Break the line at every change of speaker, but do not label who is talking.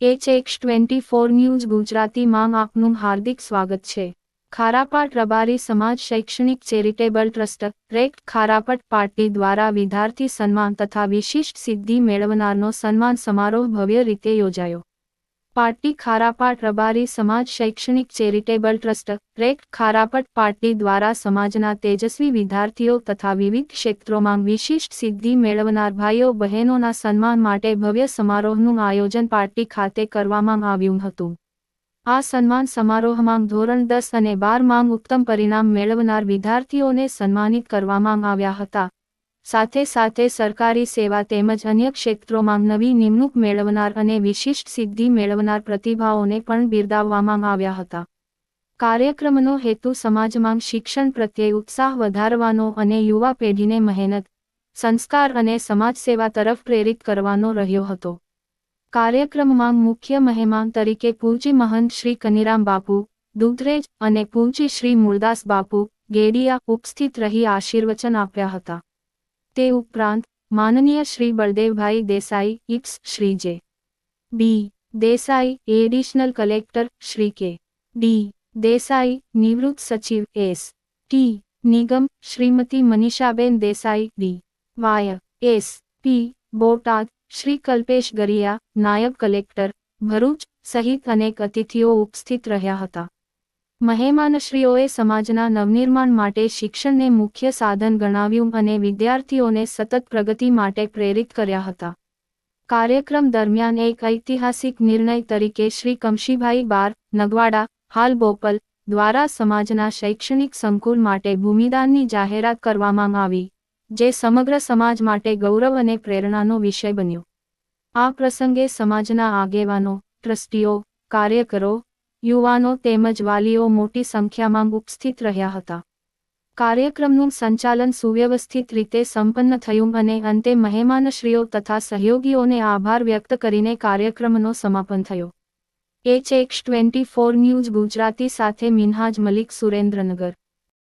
HX24 news ગુજરાતીમાં આપનું હાર્દિક સ્વાગત છે। ખારાપાટ રબારી સમાજ શૈક્ષણિક ચેરિટેબલ ટ્રસ્ટ રેક્ટ ખારાપટ પાર્ટી દ્વારા વિદ્યાર્થી સન્માન તથા વિશિષ્ટ સિદ્ધિ મેળવનારનો સન્માન સમારોહ ભવ્ય રીતે યોજાયો। પાર્ટી ખારાપાટ રબારી સમાજ શૈક્ષણિક ચેરિટેબલ ટ્રસ્ટ રેક્ટ ખારાપટ પાર્ટી દ્વારા સમાજના તેજસ્વી વિદ્યાર્થીઓ તથા વિવિધ ક્ષેત્રોમાં વિશિષ્ટ સિદ્ધિ મેળવનાર ભાઈઓ બહેનોના સન્માન માટે ભવ્ય સમારોહનું આયોજન પાર્ટી ખાતે કરવામાં આવ્યું હતું। આ સન્માન સમારોહમાં ધોરણ 10 અને 12માં ઉત્તમ પરિણામ મેળવનાર વિદ્યાર્થીઓને સન્માનિત કરવામાં આવ્યા હતા। સાથે સાથે સરકારી સેવા તેમજ અન્ય ક્ષેત્રોમાં નવી નિમણૂક મેળવનાર અને વિશિષ્ટ સિદ્ધિ મેળવનાર પ્રતિભાઓને પણ બિરદાવવામાં આવ્યા હતા। કાર્યક્રમનો હેતુ સમાજમાં શિક્ષણ પ્રત્યે ઉત્સાહ વધારવાનો અને યુવા પેઢીને મહેનત, સંસ્કાર અને સમાજસેવા તરફ પ્રેરિત કરવાનો રહ્યો હતો। કાર્યક્રમમાં મુખ્ય મહેમાન તરીકે પૂજ્ય મહંત શ્રી કનીરામ બાપુ દુધરેજ અને પૂજ્ય શ્રી મૂળદાસ બાપુ ગેડિયા ઉપસ્થિત રહી આશીર્વચન આપ્યા હતા। તે ઉપરાંત માનનીય શ્રી બળદેવભાઈ દેસાઈ ઇપ્સ શ્રી જે. બી. દેસાઈ એડિશનલ કલેક્ટર શ્રી કે. ડી. દેસાઈ નિવૃત્ત સચિવ એસ. ટી. નિગમ શ્રીમતી મનીષાબેન દેસાઈ ડી. વાય. એસ. પી. બોટાદ શ્રી કલ્પેશ ગરિયા નાયબ કલેક્ટર ભરૂચ સહિત અનેક અતિથિઓ ઉપસ્થિત રહ્યા હતા। મહેમાનશ્રીઓએ સમાજના નવનિર્માણ માટે શિક્ષણને મુખ્ય સાધન ગણાવ્યું અને વિદ્યાર્થીઓને સતત પ્રગતિ માટે પ્રેરિત કર્યા હતા। કાર્યક્રમ દરમિયાન એક ઐતિહાસિક નિર્ણય તરીકે શ્રી કમશીભાઈ બાર નગવાડા હાલ બોપલ દ્વારા સમાજના શૈક્ષણિક સંકુલ માટે ભૂમિદાનની જાહેરાત કરવામાં આવી, જે સમગ્ર સમાજ માટે ગૌરવ અને પ્રેરણાનો વિષય બન્યો। આ પ્રસંગે સમાજના આગેવાનો, ટ્રસ્ટીઓ, કાર્યકરો, યુવાનો તેમજ વાલીઓ મોટી સંખ્યામાં ઉપસ્થિત રહ્યા હતા। કાર્યક્રમનું સંચાલન સુવ્યવસ્થિત રીતે સંપન્ન થયું અને અંતે મહેમાનશ્રીઓ તથા સહયોગીઓને આભાર વ્યક્ત કરીને કાર્યક્રમનો સમાપન થયો। HX24 ન્યૂઝ ગુજરાતી સાથે મિનહાજ મલિક સુરેન્દ્રનગર।